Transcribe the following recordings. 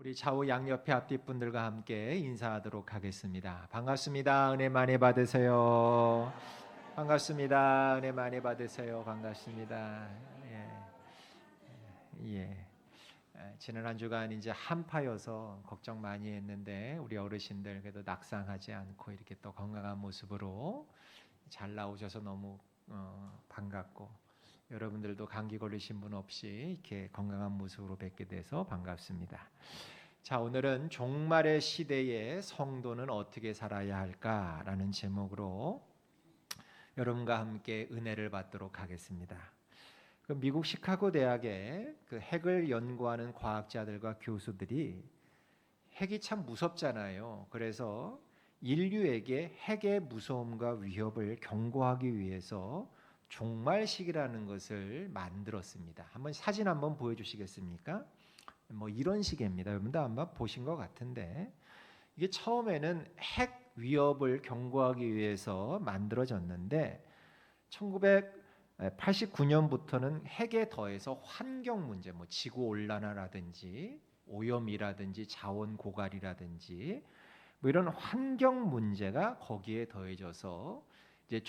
우리 좌우 양옆에 앞뒷분들과 함께 인사하도록 하겠습니다. 반갑습니다. 은혜 많이 받으세요. 반갑습니다. 은혜 많이 받으세요. 반갑습니다. 예. 지난 한 주간 이제 한파여서 걱정 많이 했는데 우리 어르신들 그래도 낙상하지 않고 이렇게 또 건강한 모습으로 잘 나오셔서 너무 반갑고, 여러분들도 감기 걸리신 분 없이 이렇게 건강한 모습으로 뵙게 돼서 반갑습니다. 자, 오늘은 종말의 시대에 성도는 어떻게 살아야 할까라는 제목으로 여러분과 함께 은혜를 받도록 하겠습니다. 미국 시카고 대학의 핵을 연구하는 과학자들과 교수들이 핵이 참 무섭잖아요. 그래서 인류에게 핵의 무서움과 위협을 경고하기 위해서 종말식이라는 것을 만들었습니다. 사진 한번 보여주시겠습니까? 이런 식입니다. 여러분도 아마 보신 것 같은데, 이게 처음에는 핵 위협을 경고하기 위해서 만들어졌는데 1989년부터는 핵에 더해서 환경 문제, 지구 온난화라든지 오염이라든지 자원 고갈이라든지 이런 환경 문제가 거기에 더해져서 이제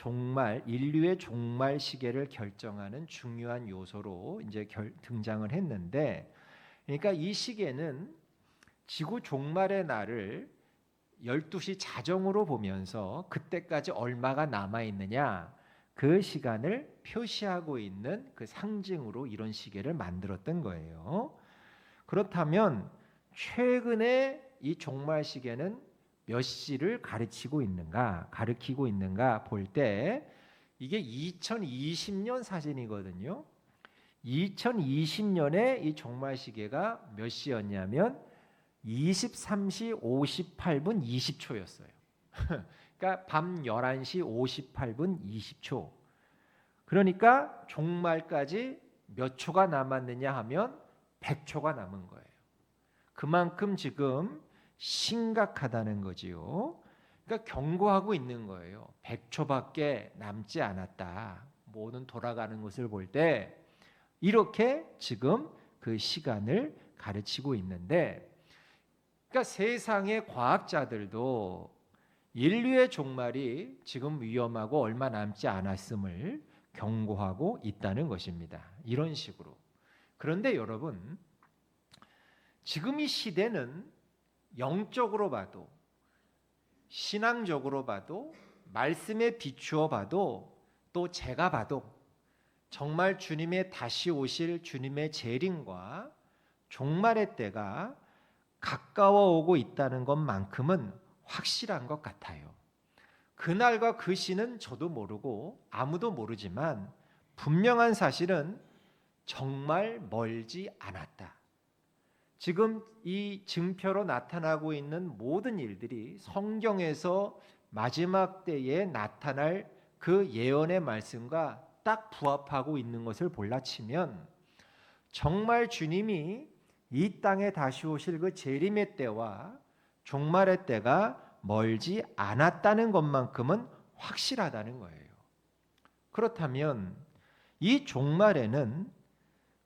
인류의 종말 시계를 결정하는 중요한 요소로 이제 등장을 했는데, 그러니까 이 시계는 지구 종말의 날을 12시 자정으로 보면서 그때까지 얼마가 남아 있느냐, 그 시간을 표시하고 있는 그 상징으로 이런 시계를 만들었던 거예요. 그렇다면 최근에 이 종말 시계는 몇 시를 가리키고 있는가 볼 때 이게 2020년 사진이거든요. 2020년에 이 종말 시계가 몇 시였냐면 23시 58분 20초였어요. 그러니까 밤 11시 58분 20초. 그러니까 종말까지 몇 초가 남았느냐 하면 100초가 남은 거예요. 그만큼 지금 심각하다는 거지요. 그러니까 경고하고 있는 거예요. 100초밖에 남지 않았다. 모든 돌아가는 것을 볼 때 이렇게 지금 그 시간을 가르치고 있는데, 그러니까 세상의 과학자들도 인류의 종말이 지금 위험하고 얼마 남지 않았음을 경고하고 있다는 것입니다. 이런 식으로. 그런데 여러분, 지금 이 시대는 영적으로 봐도, 신앙적으로 봐도, 말씀에 비추어 봐도, 또 제가 봐도 정말 주님의 다시 오실 주님의 재림과 종말의 때가 가까워 오고 있다는 것만큼은 확실한 것 같아요. 그날과 그 시는 저도 모르고 아무도 모르지만 분명한 사실은 정말 멀지 않았다. 지금 이 증표로 나타나고 있는 모든 일들이 성경에서 마지막 때에 나타날 그 예언의 말씀과 딱 부합하고 있는 것을 볼라치면 정말 주님이 이 땅에 다시 오실 그 재림의 때와 종말의 때가 멀지 않았다는 것만큼은 확실하다는 거예요. 그렇다면 이 종말에는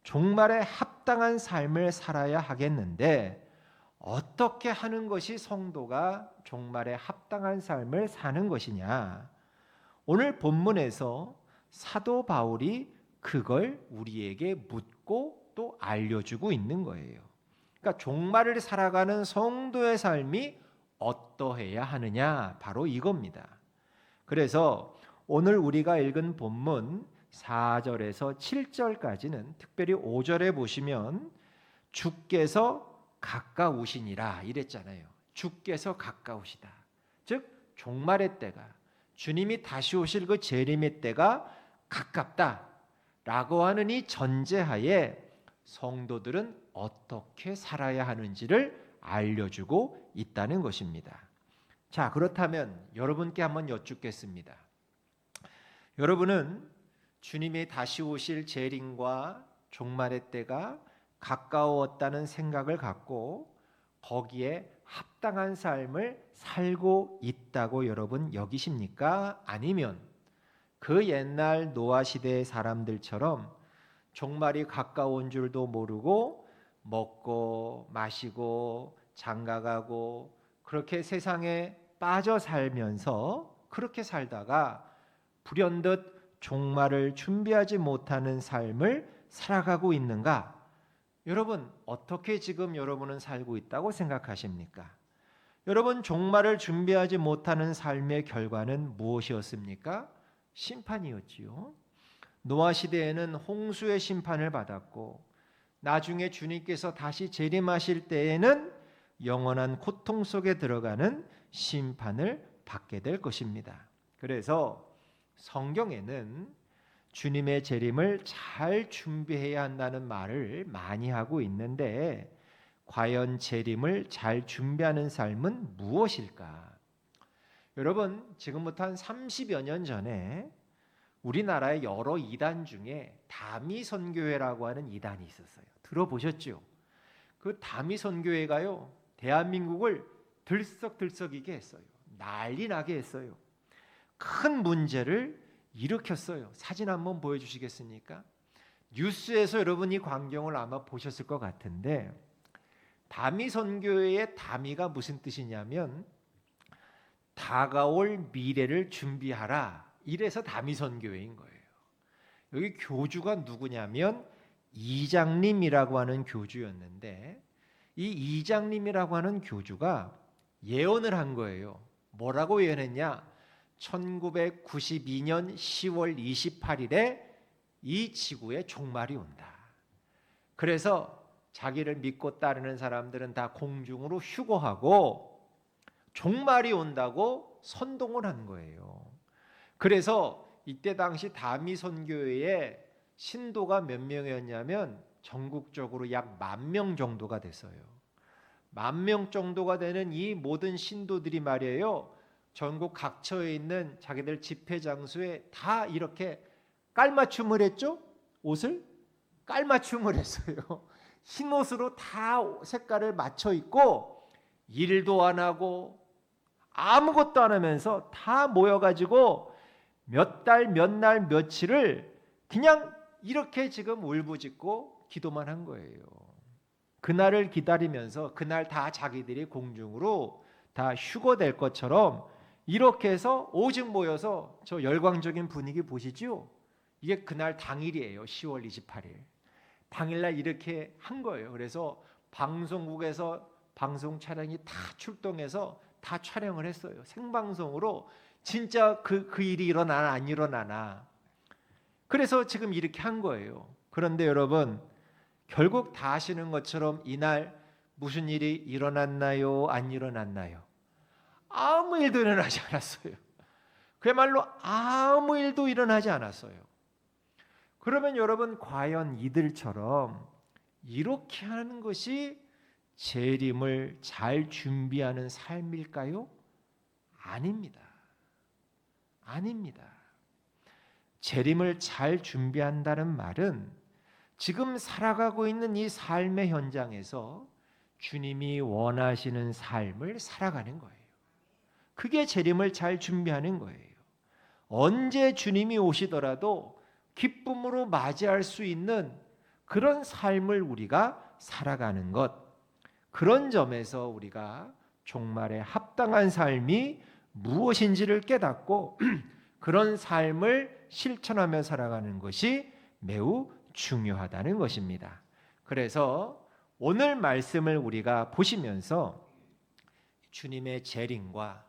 종말에 합당한 삶을 살아야 하겠는데, 어떻게 하는 것이 성도가 종말에 합당한 삶을 사는 것이냐? 오늘 본문에서 사도 바울이 그걸 우리에게 묻고 또 알려주고 있는 거예요. 그러니까 종말을 살아가는 성도의 삶이 어떠해야 하느냐, 바로 이겁니다. 그래서 오늘 우리가 읽은 본문 4절에서 7절까지는, 특별히 5절에 보시면 주께서 가까우시니라 이랬잖아요. 주께서 가까우시다. 즉 종말의 때가, 주님이 다시 오실 그 재림의 때가 가깝다라고 하는 이 전제하에 성도들은 어떻게 살아야 하는지를 알려주고 있다는 것입니다. 자, 그렇다면 여러분께 한번 여쭙겠습니다. 여러분은 주님이 다시 오실 재림과 종말의 때가 가까웠다는 생각을 갖고 거기에 합당한 삶을 살고 있다고 여러분 여기십니까? 아니면 그 옛날 노아 시대의 사람들처럼 종말이 가까운 줄도 모르고 먹고 마시고 장가가고 그렇게 세상에 빠져 살면서 그렇게 살다가 불현듯 종말을 준비하지 못하는 삶을 살아가고 있는가? 여러분, 어떻게 지금 여러분은 살고 있다고 생각하십니까? 여러분, 종말을 준비하지 못하는 삶의 결과는 무엇이었습니까? 심판이었지요. 노아 시대에는 홍수의 심판을 받았고, 나중에 주님께서 다시 재림하실 때에는 영원한 고통 속에 들어가는 심판을 받게 될 것입니다. 그래서 성경에는 주님의 재림을 잘 준비해야 한다는 말을 많이 하고 있는데, 과연 재림을 잘 준비하는 삶은 무엇일까? 여러분, 지금부터 한 30여 년 전에 우리나라의 여러 이단 중에 다미선교회라고 하는 이단이 있었어요. 들어보셨죠? 그 다미선교회가요, 대한민국을 들썩들썩이게 했어요. 난리 나게 했어요. 큰 문제를 일으켰어요. 사진 한번 보여주시겠습니까? 뉴스에서 여러분 이 광경을 아마 보셨을 것 같은데, 다미선교회의 다미가 무슨 뜻이냐면 다가올 미래를 준비하라, 이래서 다미선교회인 거예요. 여기 교주가 누구냐면 이장님이라고 하는 교주였는데, 이 이장님이라고 하는 교주가 예언을 한 거예요. 뭐라고 예언했냐? 1992년 10월 28일에 이 지구에 종말이 온다. 그래서 자기를 믿고 따르는 사람들은 다 공중으로 휴거하고 종말이 온다고 선동을 한 거예요. 그래서 이때 당시 다미선교회의 신도가 몇 명이었냐면 전국적으로 약 10,000명 정도가 됐어요. 10,000명 정도가 되는 이 모든 신도들이 말이에요, 전국 각처에 있는 자기들 집회 장소에 다 이렇게 깔맞춤을 했죠. 옷을 깔맞춤을 했어요. 흰 옷으로 다 색깔을 맞춰 입고 일도 안 하고 아무것도 안 하면서 다 모여가지고 몇 달, 몇 날, 며칠을 그냥 이렇게 지금 울부짖고 기도만 한 거예요. 그날을 기다리면서 그날 다 자기들이 공중으로 다 휴거될 것처럼 이렇게 해서 오직 모여서, 저 열광적인 분위기 보시죠? 이게 그날 당일이에요. 10월 28일. 당일날 이렇게 한 거예요. 그래서 방송국에서 방송 차량이 다 출동해서 다 촬영을 했어요. 생방송으로 진짜 그 일이 일어나나 안 일어나나. 그래서 지금 이렇게 한 거예요. 그런데 여러분, 결국 다 아시는 것처럼 이날 무슨 일이 일어났나요? 안 일어났나요? 아무 일도 일어나지 않았어요. 그야말로 아무 일도 일어나지 않았어요. 그러면 여러분, 과연 이들처럼 이렇게 하는 것이 재림을 잘 준비하는 삶일까요? 아닙니다. 아닙니다. 재림을 잘 준비한다는 말은 지금 살아가고 있는 이 삶의 현장에서 주님이 원하시는 삶을 살아가는 거예요. 그게 재림을 잘 준비하는 거예요. 언제 주님이 오시더라도 기쁨으로 맞이할 수 있는 그런 삶을 우리가 살아가는 것, 그런 점에서 우리가 종말에 합당한 삶이 무엇인지를 깨닫고 그런 삶을 실천하며 살아가는 것이 매우 중요하다는 것입니다. 그래서 오늘 말씀을 우리가 보시면서 주님의 재림과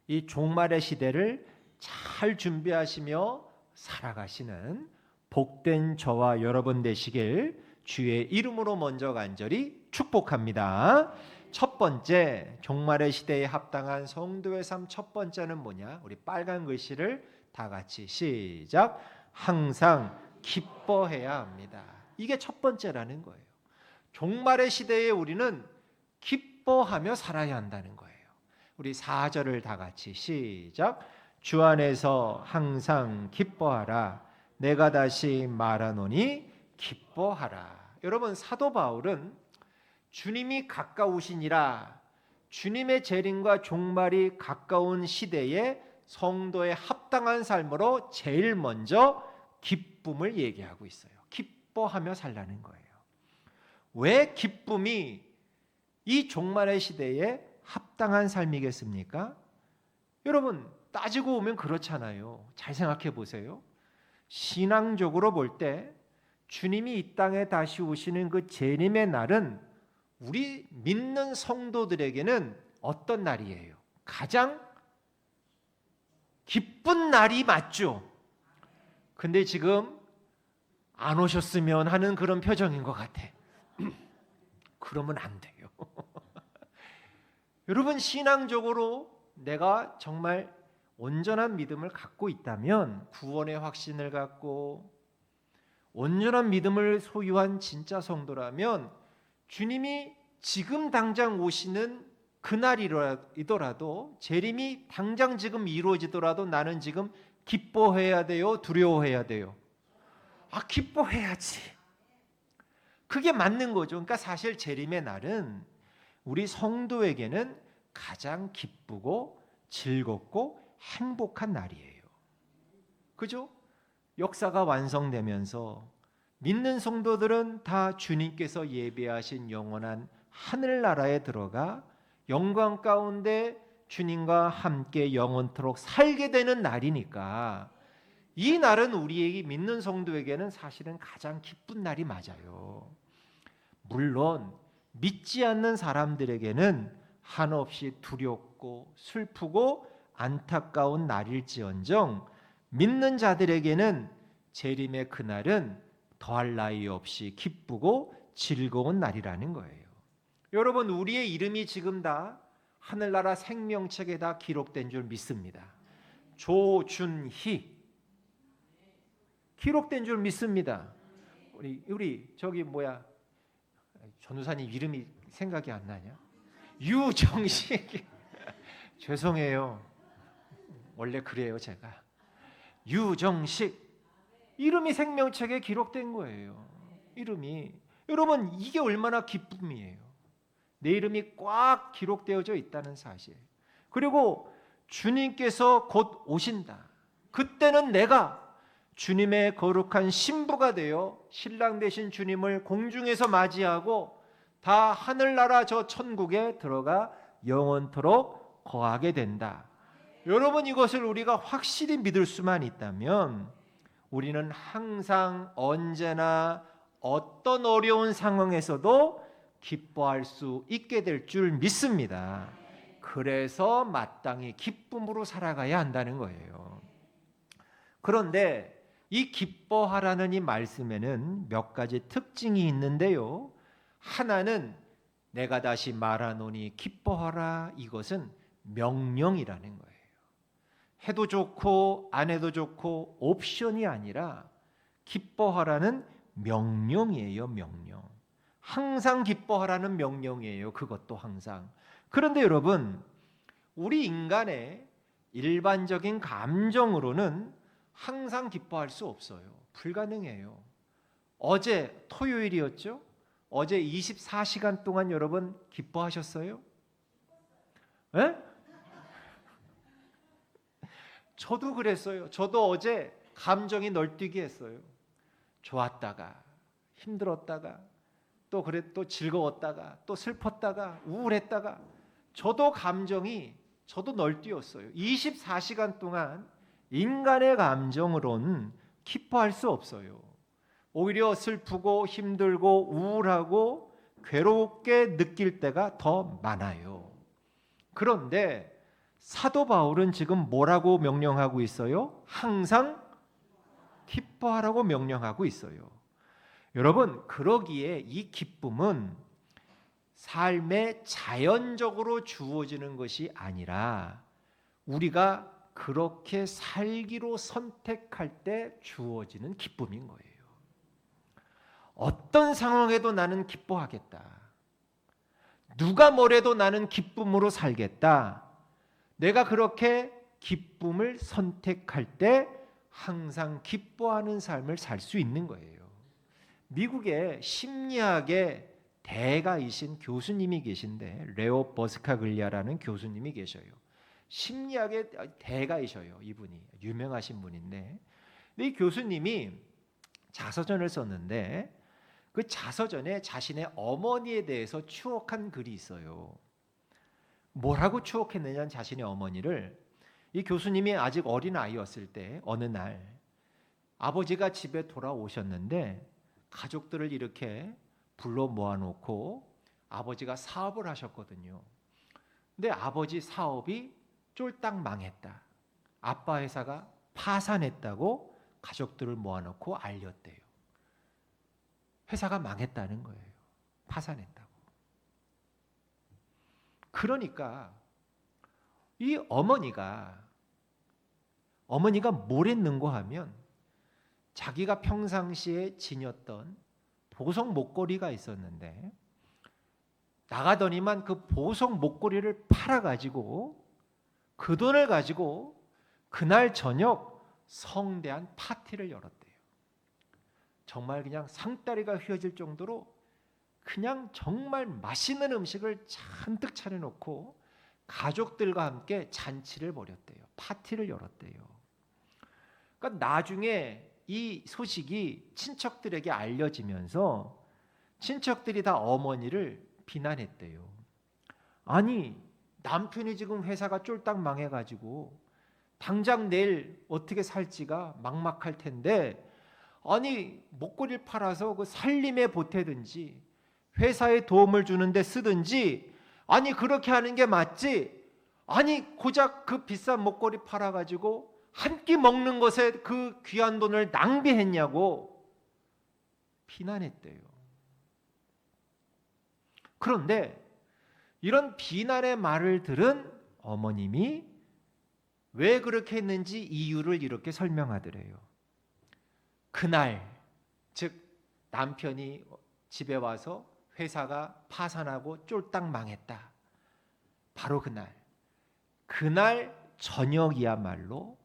이 종말의 시대를 잘 준비하시며 살아가시는 복된 저와 여러분 되시길 주의 이름으로 먼저 간절히 축복합니다. 첫 번째, 종말의 시대에 합당한 성도의 삶 첫 번째는 뭐냐? 우리 빨간 글씨를 다 같이 시작. 항상 기뻐해야 합니다. 이게 첫 번째라는 거예요. 종말의 시대에 우리는 기뻐하며 살아야 한다는 거예요. 우리 4절을 다 같이 시작. 주 안에서 항상 기뻐하라. 내가 다시 말하노니 기뻐하라. 여러분, 사도 바울은 주님이 가까우시니라, 주님의 재림과 종말이 가까운 시대에 성도의 합당한 삶으로 제일 먼저 기쁨을 얘기하고 있어요. 기뻐하며 살라는 거예요. 왜 기쁨이 이 종말의 시대에 합당한 삶이겠습니까? 여러분 따지고 보면 그렇잖아요. 잘 생각해 보세요. 신앙적으로 볼 때 주님이 이 땅에 다시 오시는 그 재림의 날은 우리 믿는 성도들에게는 어떤 날이에요? 가장 기쁜 날이 맞죠. 근데 지금 안 오셨으면 하는 그런 표정인 것 같아. 그러면 안 돼요. 여러분 신앙적으로 내가 정말 온전한 믿음을 갖고 있다면, 구원의 확신을 갖고 온전한 믿음을 소유한 진짜 성도라면 주님이 지금 당장 오시는 그날이더라도, 재림이 당장 지금 이루어지더라도 나는 지금 기뻐해야 돼요? 두려워해야 돼요? 기뻐해야지. 그게 맞는 거죠. 그러니까 사실 재림의 날은 우리 성도에게는 가장 기쁘고 즐겁고 행복한 날이에요. 그죠? 역사가 완성되면서 믿는 성도들은 다 주님께서 예비하신 영원한 하늘나라에 들어가 영광 가운데 주님과 함께 영원토록 살게 되는 날이니까, 이 날은 우리에게, 믿는 성도에게는 사실은 가장 기쁜 날이 맞아요. 물론 믿지 않는 사람들에게는 한없이 두렵고 슬프고 안타까운 날일지언정, 믿는 자들에게는 재림의 그날은 더할 나위 없이 기쁘고 즐거운 날이라는 거예요. 여러분 우리의 이름이 지금 다 하늘나라 생명책에 다 기록된 줄 믿습니다. 조준희 기록된 줄 믿습니다. 우리 저기 전우사님 이름이 생각이 안 나냐? 유정식 죄송해요. 원래 그래요 제가. 유정식 이름이 생명책에 기록된 거예요. 이름이. 여러분 이게 얼마나 기쁨이에요. 내 이름이 꽉 기록되어져 있다는 사실. 그리고 주님께서 곧 오신다. 그때는 내가 주님의 거룩한 신부가 되어 신랑 되신 주님을 공중에서 맞이하고 다 하늘나라 저 천국에 들어가 영원토록 거하게 된다. 여러분 이것을 우리가 확실히 믿을 수만 있다면 우리는 항상 언제나 어떤 어려운 상황에서도 기뻐할 수 있게 될 줄 믿습니다. 그래서 마땅히 기쁨으로 살아가야 한다는 거예요. 그런데 이 기뻐하라는 이 말씀에는 몇 가지 특징이 있는데요. 하나는 내가 다시 말하노니 기뻐하라, 이것은 명령이라는 거예요. 해도 좋고 안 해도 좋고 옵션이 아니라 기뻐하라는 명령이에요. 명령. 항상 기뻐하라는 명령이에요. 그것도 항상. 그런데 여러분 우리 인간의 일반적인 감정으로는 항상 기뻐할 수 없어요. 불가능해요. 어제 토요일이었죠? 어제 24시간 동안 여러분 기뻐하셨어요? 에? 저도 그랬어요. 저도 어제 감정이 널뛰게 했어요. 좋았다가 힘들었다가 또 즐거웠다가 또 슬펐다가 우울했다가 저도 널뛰었어요. 24시간 동안 인간의 감정으로는 기뻐할 수 없어요. 오히려 슬프고 힘들고 우울하고 괴롭게 느낄 때가 더 많아요. 그런데 사도 바울은 지금 뭐라고 명령하고 있어요? 항상 기뻐하라고 명령하고 있어요. 여러분 그러기에 이 기쁨은 삶에 자연적으로 주어지는 것이 아니라 우리가 그렇게 살기로 선택할 때 주어지는 기쁨인 거예요. 어떤 상황에도 나는 기뻐하겠다. 누가 뭐래도 나는 기쁨으로 살겠다. 내가 그렇게 기쁨을 선택할 때 항상 기뻐하는 삶을 살 수 있는 거예요. 미국의 심리학의 대가이신 교수님이 계신데, 레오 버스카글리아라는 교수님이 계셔요. 심리학의 대가이셔요. 이분이 유명하신 분인데, 이 교수님이 자서전을 썼는데 그 자서전에 자신의 어머니에 대해서 추억한 글이 있어요. 뭐라고 추억했느냐는 자신의 어머니를, 이 교수님이 아직 어린 아이였을 때 어느 날 아버지가 집에 돌아오셨는데 가족들을 이렇게 불러 모아놓고 아버지가 사업을 하셨거든요. 근데 아버지 사업이 쫄딱 망했다, 아빠 회사가 파산했다고 가족들을 모아놓고 알렸대요. 회사가 망했다는 거예요. 파산했다고. 그러니까 이 어머니가 뭘 했는고 하면, 자기가 평상시에 지녔던 보석 목걸이가 있었는데 나가더니만 그 보석 목걸이를 팔아가지고 그 돈을 가지고 그날 저녁 성대한 파티를 열었대요. 정말 그냥 상다리가 휘어질 정도로 그냥 정말 맛있는 음식을 잔뜩 차려놓고 가족들과 함께 잔치를 벌였대요. 파티를 열었대요. 그러니까 나중에 이 소식이 친척들에게 알려지면서 친척들이 다 어머니를 비난했대요. 아니, 남편이 지금 회사가 쫄딱 망해가지고 당장 내일 어떻게 살지가 막막할 텐데, 아니 목걸이를 팔아서 그 살림에 보태든지 회사에 도움을 주는데 쓰든지, 아니 그렇게 하는 게 맞지, 아니 고작 그 비싼 목걸이 팔아가지고 한 끼 먹는 것에 그 귀한 돈을 낭비했냐고 비난했대요. 그런데 이런 비난의 말을 들은 어머님이 왜 그렇게 했는지 이유를 이렇게 설명하더래요. 그날, 즉 남편이 집에 와서 회사가 파산하고 쫄딱 망했다, 바로 그날 저녁이야말로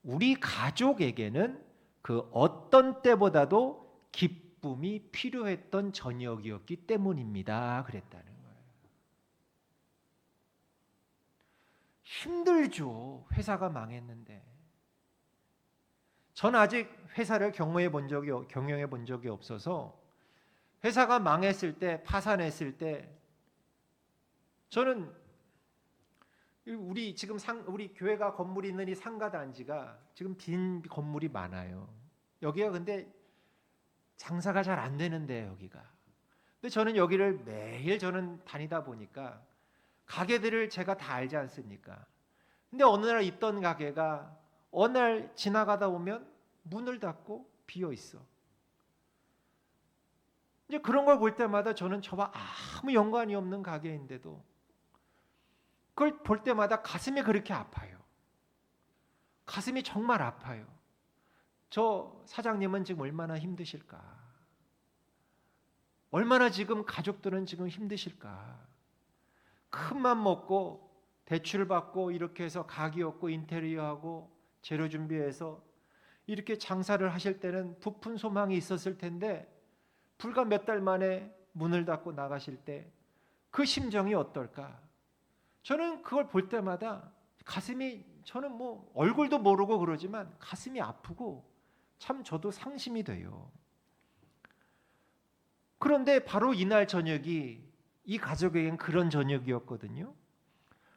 우리 가족에게는 그 어떤 때보다도 기쁨이 필요했던 저녁이었기 때문입니다. 그랬다는 거예요. 힘들죠. 회사가 망했는데. 전 아직 회사를 경영해 본 적이 없어서 회사가 망했을 때, 파산했을 때, 저는 우리 교회가 건물이 있는 이 상가 단지가 지금 빈 건물이 많아요. 여기가 근데 장사가 잘 안 되는데 여기가. 근데 저는 여기를 매일 다니다 보니까 가게들을 제가 다 알지 않습니까? 근데 어느 날 있던 가게가 어느 날 지나가다 보면 문을 닫고 비어 있어. 이제 그런 걸 볼 때마다 저는 저와 아무 연관이 없는 가게인데도 그걸 볼 때마다 가슴이 그렇게 아파요. 가슴이 정말 아파요. 저 사장님은 지금 얼마나 힘드실까? 얼마나 지금 가족들은 지금 힘드실까? 큰맘 먹고 대출 받고 이렇게 해서 가게 얻고 인테리어하고 재료 준비해서 이렇게 장사를 하실 때는 부푼 소망이 있었을 텐데 불과 몇 달 만에 문을 닫고 나가실 때 그 심정이 어떨까? 저는 그걸 볼 때마다 가슴이, 저는 뭐 얼굴도 모르고 그러지만 가슴이 아프고 참 저도 상심이 돼요. 그런데 바로 이날 저녁이 이 가족에겐 그런 저녁이었거든요.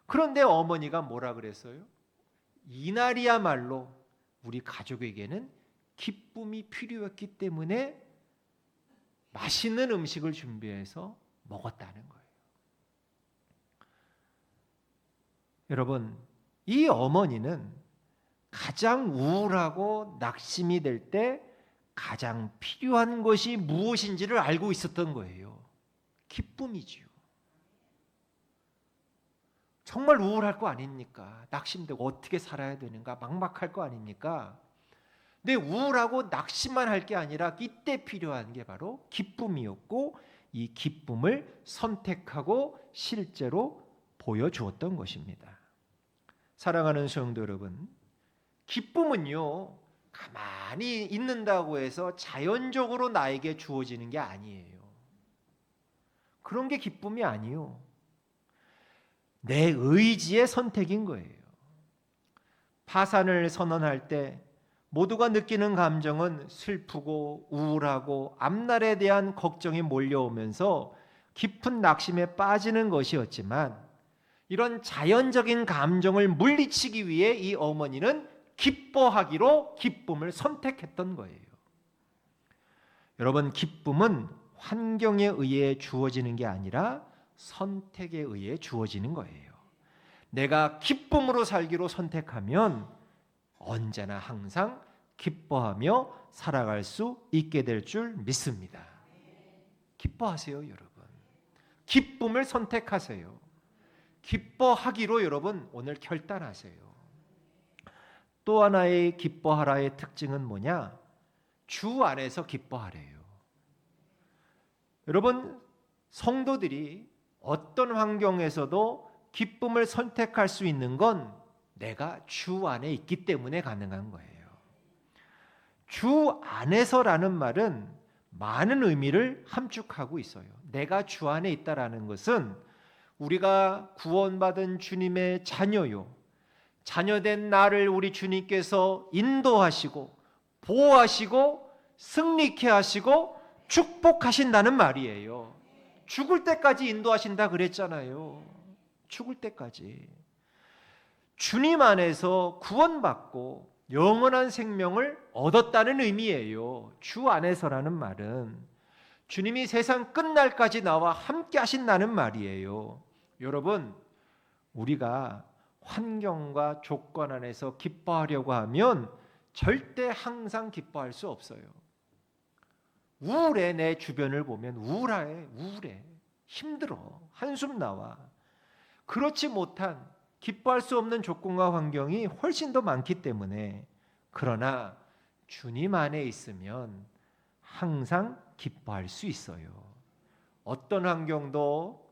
그런데 어머니가 뭐라 그랬어요? 이날이야말로 우리 가족에게는 기쁨이 필요했기 때문에 맛있는 음식을 준비해서 먹었다는 거예요. 여러분, 이 어머니는 가장 우울하고 낙심이 될 때 가장 필요한 것이 무엇인지를 알고 있었던 거예요. 기쁨이지요. 정말 우울할 거 아닙니까? 낙심되고 어떻게 살아야 되는가 막막할 거 아닙니까? 근데 우울하고 낙심만 할 게 아니라 이때 필요한 게 바로 기쁨이었고, 이 기쁨을 선택하고 실제로 보여주었던 것입니다. 사랑하는 성도 여러분, 기쁨은요 가만히 있는다고 해서 자연적으로 나에게 주어지는 게 아니에요. 그런 게 기쁨이 아니요, 내 의지의 선택인 거예요. 파산을 선언할 때 모두가 느끼는 감정은 슬프고 우울하고 앞날에 대한 걱정이 몰려오면서 깊은 낙심에 빠지는 것이었지만, 이런 자연적인 감정을 물리치기 위해 이 어머니는 기뻐하기로 기쁨을 선택했던 거예요. 여러분, 기쁨은 환경에 의해 주어지는 게 아니라 선택에 의해 주어지는 거예요. 내가 기쁨으로 살기로 선택하면 언제나 항상 기뻐하며 살아갈 수 있게 될 줄 믿습니다. 기뻐하세요, 여러분. 기쁨을 선택하세요. 기뻐하기로 여러분 오늘 결단하세요. 또 하나의 기뻐하라의 특징은 뭐냐? 주 안에서 기뻐하래요. 여러분, 성도들이 어떤 환경에서도 기쁨을 선택할 수 있는 건 내가 주 안에 있기 때문에 가능한 거예요. 주 안에서라는 말은 많은 의미를 함축하고 있어요. 내가 주 안에 있다라는 것은 우리가 구원받은 주님의 자녀요, 자녀된 나를 우리 주님께서 인도하시고 보호하시고 승리케 하시고 축복하신다는 말이에요. 죽을 때까지 인도하신다 그랬잖아요. 죽을 때까지. 주님 안에서 구원받고 영원한 생명을 얻었다는 의미예요. 주 안에서라는 말은 주님이 세상 끝날까지 나와 함께 하신다는 말이에요. 여러분, 우리가 환경과 조건 안에서 기뻐하려고 하면 절대 항상 기뻐할 수 없어요. 우울해. 내 주변을 보면 우울해. 힘들어. 한숨 나와. 그렇지 못한, 기뻐할 수 없는 조건과 환경이 훨씬 더 많기 때문에, 그러나 주님 안에 있으면 항상 기뻐할 수 있어요. 어떤 환경도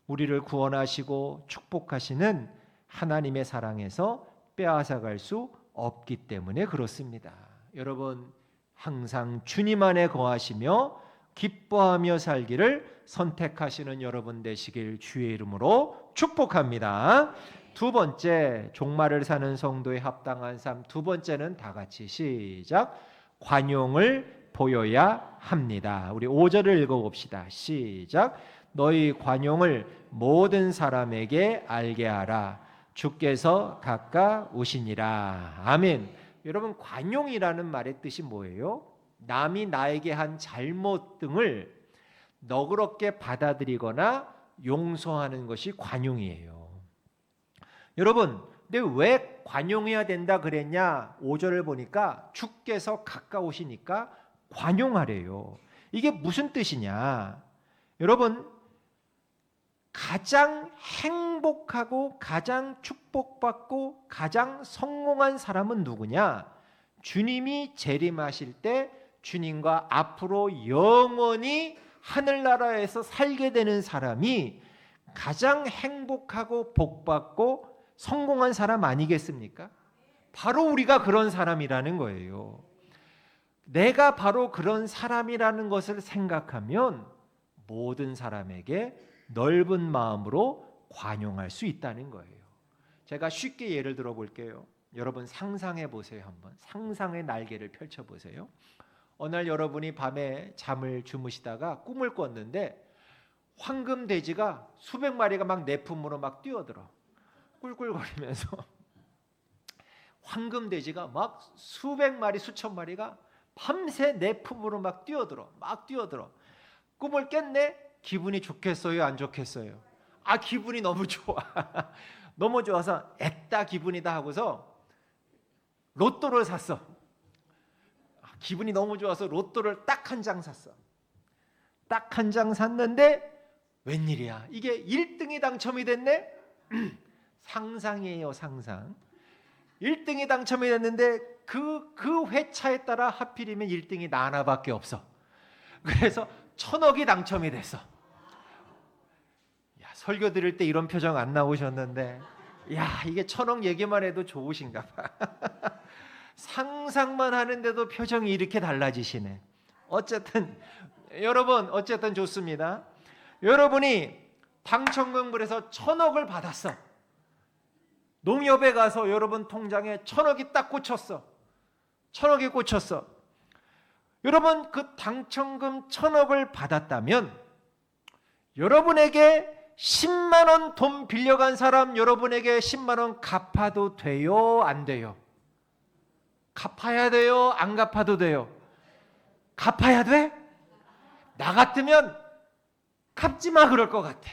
우리를 구원하시고 축복하시는 하나님의 사랑에서 빼앗아갈 수 없기 때문에 그렇습니다. 여러분, 항상 주님 안에 거하시며 기뻐하며 살기를 선택하시는 여러분 되시길 주의 이름으로 축복합니다. 두 번째, 종말을 사는 성도의 합당한 삶. 두 번째는 다 같이 시작. 관용을 보여야 합니다. 우리 5절을 읽어봅시다. 시작. 너희 관용을 모든 사람에게 알게 하라. 주께서 가까우시니라. 아멘. 여러분, 관용이라는 말의 뜻이 뭐예요? 남이 나에게 한 잘못 등을 너그럽게 받아들이거나 용서하는 것이 관용이에요. 여러분, 근데 왜 관용해야 된다 그랬냐? 5절을 보니까 주께서 가까우시니까 관용하래요. 이게 무슨 뜻이냐? 여러분, 가장 행복하고 가장 축복받고 가장 성공한 사람은 누구냐? 주님이 재림하실 때 주님과 앞으로 영원히 하늘나라에서 살게 되는 사람이 가장 행복하고 복받고 성공한 사람 아니겠습니까? 바로 우리가 그런 사람이라는 거예요. 내가 바로 그런 사람이라는 것을 생각하면 모든 사람에게 넓은 마음으로 관용할 수 있다는 거예요. 제가 쉽게 예를 들어 볼게요. 여러분 상상해 보세요. 한번 상상의 날개를 펼쳐 보세요. 어느 날 여러분이 밤에 잠을 주무시다가 꿈을 꿨는데 황금돼지가 수백 마리가 막 내 품으로 막 뛰어들어. 꿀꿀거리면서 황금돼지가 막 수백 마리 수천 마리가 밤새 내 품으로 막 뛰어들어. 꿈을 깼네? 기분이 좋겠어요? 안 좋겠어요? 아, 기분이 너무 좋아. 너무 좋아서 애따 기분이다 하고서 로또를 샀어. 기분이 너무 좋아서 로또를 딱 한 장 샀어. 딱 한 장 샀는데 웬일이야? 이게 1등이 당첨이 됐네? 상상이에요, 상상. 1등이 당첨이 됐는데 그 회차에 따라 하필이면 1등이 나 하나밖에 없어. 그래서 1,000억이 당첨이 됐어. 야, 설교 들을 때 이런 표정 안 나오셨는데, 야, 이게 1,000억 얘기만 해도 좋으신가 봐. 상상만 하는데도 표정이 이렇게 달라지시네. 어쨌든 여러분, 어쨌든 좋습니다. 여러분이 당첨금불에서 1,000억을 받았어. 농협에 가서 여러분 통장에 1,000억이 딱 꽂혔어. 천억에 꽂혔어. 여러분, 그 당첨금 1,000억을 받았다면 여러분에게 10만 원 돈 빌려간 사람 여러분에게 10만 원 갚아도 돼요? 안 돼요? 갚아야 돼요? 안 갚아도 돼요? 갚아야 돼? 나 같으면 갚지 마 그럴 것 같아.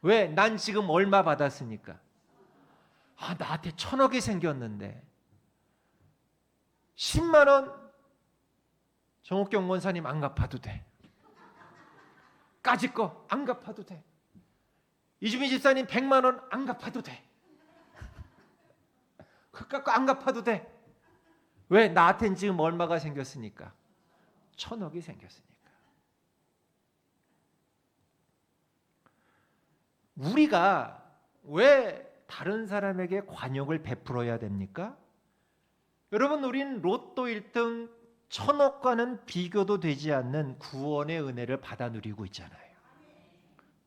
왜? 난 지금 얼마 받았으니까. 나한테 1,000억이 생겼는데 10만 원 정옥경 원사님 안 갚아도 돼. 까짓 거 안 갚아도 돼. 이주민 집사님 100만 원 안 갚아도 돼. 그깟 거 안 갚아도 돼. 왜? 나한테는 지금 얼마가 생겼으니까. 1,000억이 생겼으니까. 우리가 왜 다른 사람에게 관용을 베풀어야 됩니까? 여러분, 우린 로또 1등 1,000억과는 비교도 되지 않는 구원의 은혜를 받아 누리고 있잖아요.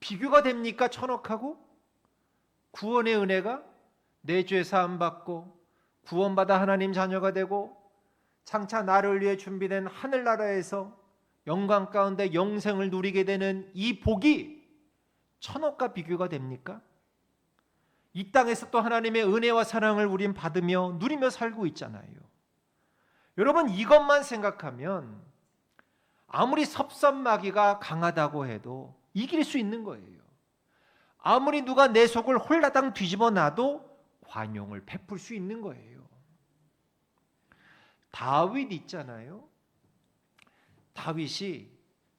비교가 됩니까? 1,000억하고? 구원의 은혜가 내 죄 사함 받고 구원받아 하나님 자녀가 되고 장차 나를 위해 준비된 하늘나라에서 영광 가운데 영생을 누리게 되는 이 복이 1,000억과 비교가 됩니까? 이 땅에서 또 하나님의 은혜와 사랑을 우린 받으며 누리며 살고 있잖아요. 여러분, 이것만 생각하면 아무리 섭섭마귀가 강하다고 해도 이길 수 있는 거예요. 아무리 누가 내 속을 홀라당 뒤집어 놔도 관용을 베풀 수 있는 거예요. 다윗 있잖아요. 다윗이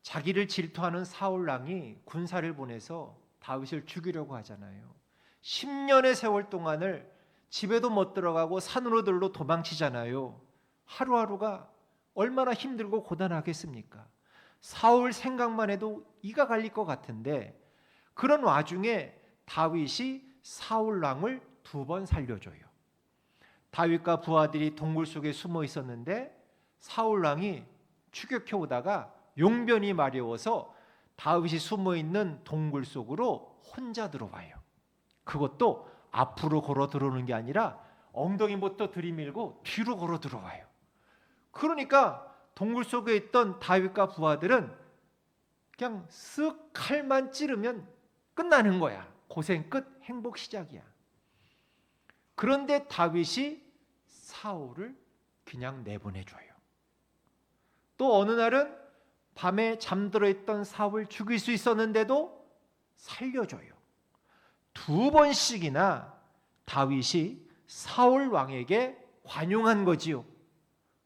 자기를 질투하는 사울 왕이 군사를 보내서 다윗을 죽이려고 하잖아요. 10년의 세월 동안을 집에도 못 들어가고 산으로들로 도망치잖아요. 하루하루가 얼마나 힘들고 고단하겠습니까? 사울 생각만 해도 이가 갈릴 것 같은데 그런 와중에 다윗이 사울 왕을 2번 살려줘요. 다윗과 부하들이 동굴 속에 숨어 있었는데 사울 왕이 추격해 오다가 용변이 마려워서 다윗이 숨어 있는 동굴 속으로 혼자 들어와요. 그것도 앞으로 걸어 들어오는 게 아니라 엉덩이부터 들이밀고 뒤로 걸어 들어와요. 그러니까 동굴 속에 있던 다윗과 부하들은 그냥 쓱 칼만 찌르면 끝나는 거야. 고생 끝, 행복 시작이야. 그런데 다윗이 사울을 그냥 내보내줘요. 또 어느 날은 밤에 잠들어 있던 사울 죽일 수 있었는데도 살려줘요. 2번씩이나 다윗이 사울 왕에게 관용한 거지요.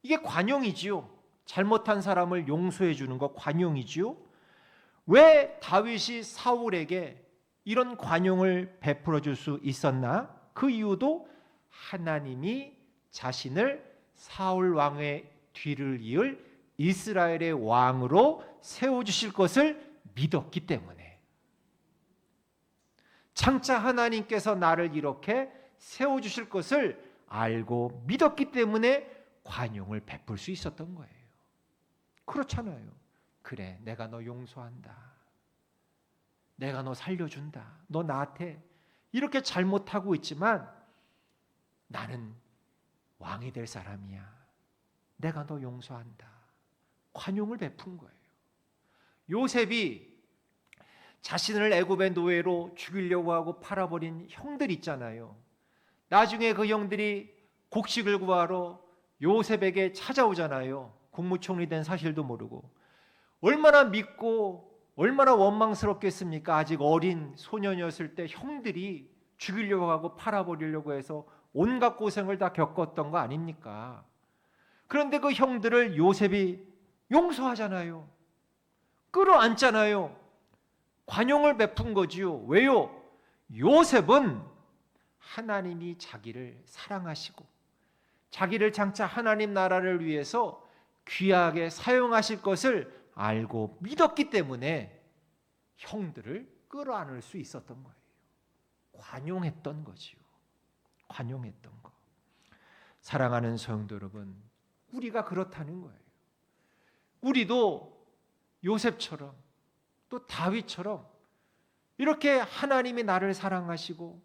이게 관용이지요. 잘못한 사람을 용서해 주는 거 관용이지요. 왜 다윗이 사울에게 이런 관용을 베풀어 줄 수 있었나? 그 이유도 하나님이 자신을 사울 왕의 뒤를 이을 이스라엘의 왕으로 세워주실 것을 믿었기 때문에, 장차 하나님께서 나를 이렇게 세워주실 것을 알고 믿었기 때문에 관용을 베풀 수 있었던 거예요. 그렇잖아요. 그래, 내가 너 용서한다. 내가 너 살려준다. 너 나한테 이렇게 잘못하고 있지만 나는 왕이 될 사람이야. 내가 너 용서한다. 관용을 베푼 거예요. 요셉이 자신을 애굽의 노예로 죽이려고 하고 팔아버린 형들 있잖아요. 나중에 그 형들이 곡식을 구하러 요셉에게 찾아오잖아요. 국무총리 된 사실도 모르고. 얼마나 믿고 얼마나 원망스럽겠습니까? 아직 어린 소년이었을 때 형들이 죽이려고 하고 팔아버리려고 해서 온갖 고생을 다 겪었던 거 아닙니까? 그런데 그 형들을 요셉이 용서하잖아요. 끌어안잖아요. 관용을 베푼 거지요. 왜요? 요셉은 하나님이 자기를 사랑하시고 자기를 장차 하나님 나라를 위해서 귀하게 사용하실 것을 알고 믿었기 때문에 형들을 끌어안을 수 있었던 거예요. 관용했던 거지요. 관용했던 거. 사랑하는 성도 여러분, 우리가 그렇다는 거예요. 우리도 요셉처럼 또 다윗처럼 이렇게 하나님이 나를 사랑하시고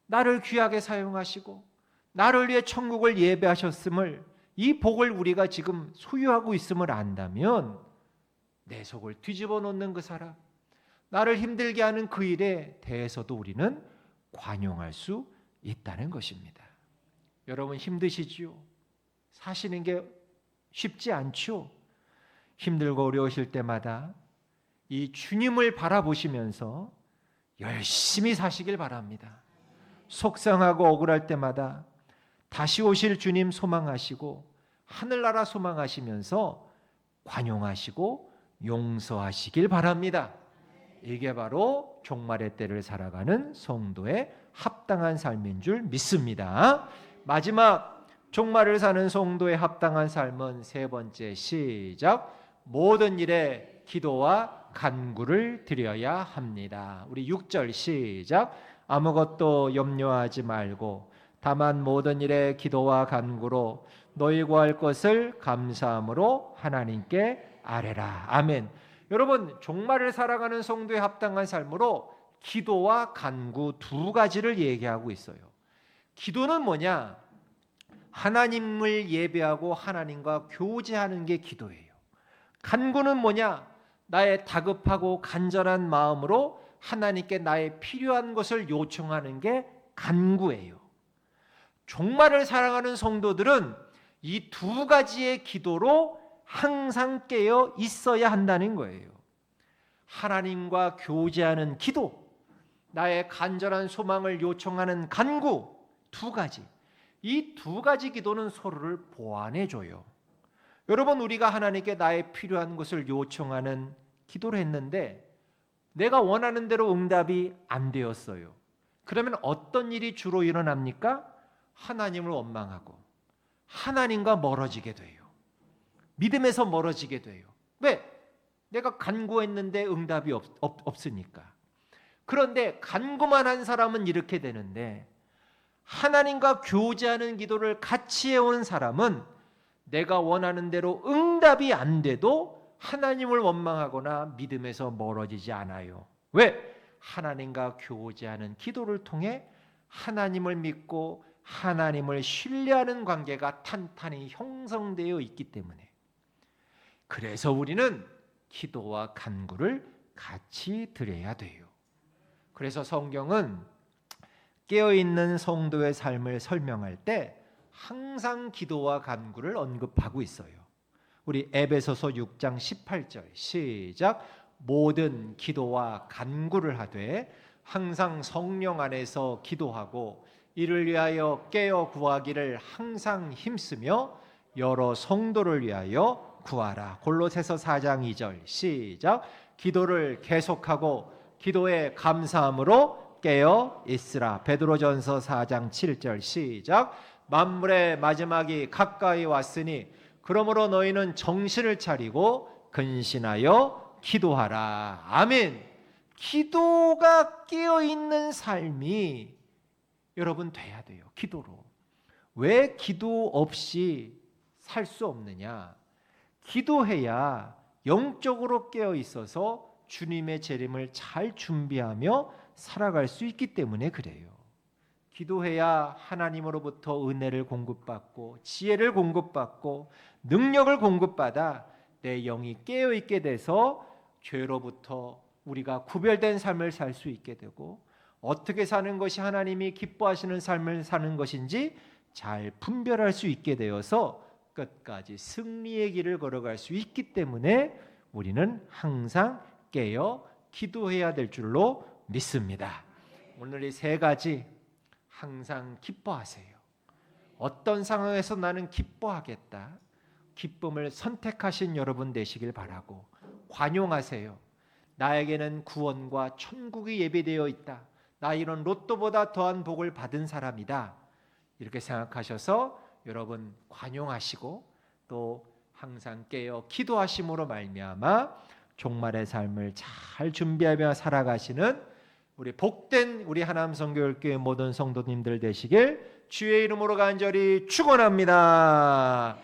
나를 귀하게 사용하시고 나를 위해 천국을 예배하셨음을 이 복을 우리가 지금 소유하고 있음을 안다면 내 속을 뒤집어 놓는 그 사람, 나를 힘들게 하는 그 일에 대해서도 우리는 관용할 수 있다는 것입니다. 여러분 힘드시지요? 사시는 게 쉽지 않죠? 힘들고 어려우실 때마다 이 주님을 바라보시면서 열심히 사시길 바랍니다. 속상하고 억울할 때마다 다시 오실 주님 소망하시고 하늘나라 소망하시면서 관용하시고 용서하시길 바랍니다. 이게 바로 종말의 때를 살아가는 성도의 합당한 삶인 줄 믿습니다. 마지막 종말을 사는 성도의 합당한 삶은 세 번째, 시작. 모든 일에 기도와 간구를 드려야 합니다. 우리 6절 시작. 아무것도 염려하지 말고 다만 모든 일에 기도와 간구로 너희 구할 것을 감사함으로 하나님께 아뢰라. 아멘. 여러분, 종말을 살아가는 성도의 합당한 삶으로 기도와 간구 두 가지를 얘기하고 있어요. 기도는 뭐냐? 하나님을 예배하고 하나님과 교제하는 게 기도예요. 간구는 뭐냐? 나의 다급하고 간절한 마음으로 하나님께 나의 필요한 것을 요청하는 게 간구예요. 종말을 살아가는 성도들은 이 두 가지의 기도로 항상 깨어 있어야 한다는 거예요. 하나님과 교제하는 기도, 나의 간절한 소망을 요청하는 간구, 두 가지. 이 두 가지 기도는 서로를 보완해 줘요. 여러분, 우리가 하나님께 나의 필요한 것을 요청하는 기도를 했는데 내가 원하는 대로 응답이 안 되었어요. 그러면 어떤 일이 주로 일어납니까? 하나님을 원망하고 하나님과 멀어지게 돼요. 믿음에서 멀어지게 돼요. 왜? 내가 간구했는데 응답이 없으니까. 그런데 간구만 한 사람은 이렇게 되는데 하나님과 교제하는 기도를 같이 해온 사람은 내가 원하는 대로 응답이 안 돼도 하나님을 원망하거나 믿음에서 멀어지지 않아요. 왜? 하나님과 교제하는 기도를 통해 하나님을 믿고 하나님을 신뢰하는 관계가 탄탄히 형성되어 있기 때문에. 그래서 우리는 기도와 간구를 같이 드려야 돼요. 그래서 성경은 깨어있는 성도의 삶을 설명할 때 항상 기도와 간구를 언급하고 있어요. 우리 에베소서 6장 18절 시작. 모든 기도와 간구를 하되 항상 성령 안에서 기도하고 이를 위하여 깨어 구하기를 항상 힘쓰며 여러 성도를 위하여 구하라. 골로새서 4장 2절 시작. 기도를 계속하고 기도에 감사함으로 깨어 있으라. 베드로전서 4장 7절 시작. 만물의 마지막이 가까이 왔으니 그러므로 너희는 정신을 차리고 근신하여 기도하라. 아멘. 기도가 깨어있는 삶이 여러분 돼야 돼요. 기도로. 왜 기도 없이 살 수 없느냐? 기도해야 영적으로 깨어 있어서 주님의 재림을 잘 준비하며 살아갈 수 있기 때문에 그래요. 기도해야 하나님으로부터 은혜를 공급받고 지혜를 공급받고 능력을 공급받아 내 영이 깨어있게 돼서 죄로부터 우리가 구별된 삶을 살 수 있게 되고 어떻게 사는 것이 하나님이 기뻐하시는 삶을 사는 것인지 잘 분별할 수 있게 되어서 끝까지 승리의 길을 걸어갈 수 있기 때문에 우리는 항상 깨어 기도해야 될 줄로 믿습니다. 오늘 이 세 가지 항상 기뻐하세요. 어떤 상황에서 나는 기뻐하겠다. 기쁨을 선택하신 여러분 되시길 바라고 관용하세요. 나에게는 구원과 천국이 예비되어 있다. 나 이런 로또보다 더한 복을 받은 사람이다. 이렇게 생각하셔서 여러분 관용하시고 또 항상 깨어 기도하심으로 말미암아 종말의 삶을 잘 준비하며 살아가시는 우리 복된 우리 하남성교회교회 모든 성도님들 되시길 주의 이름으로 간절히 축원합니다.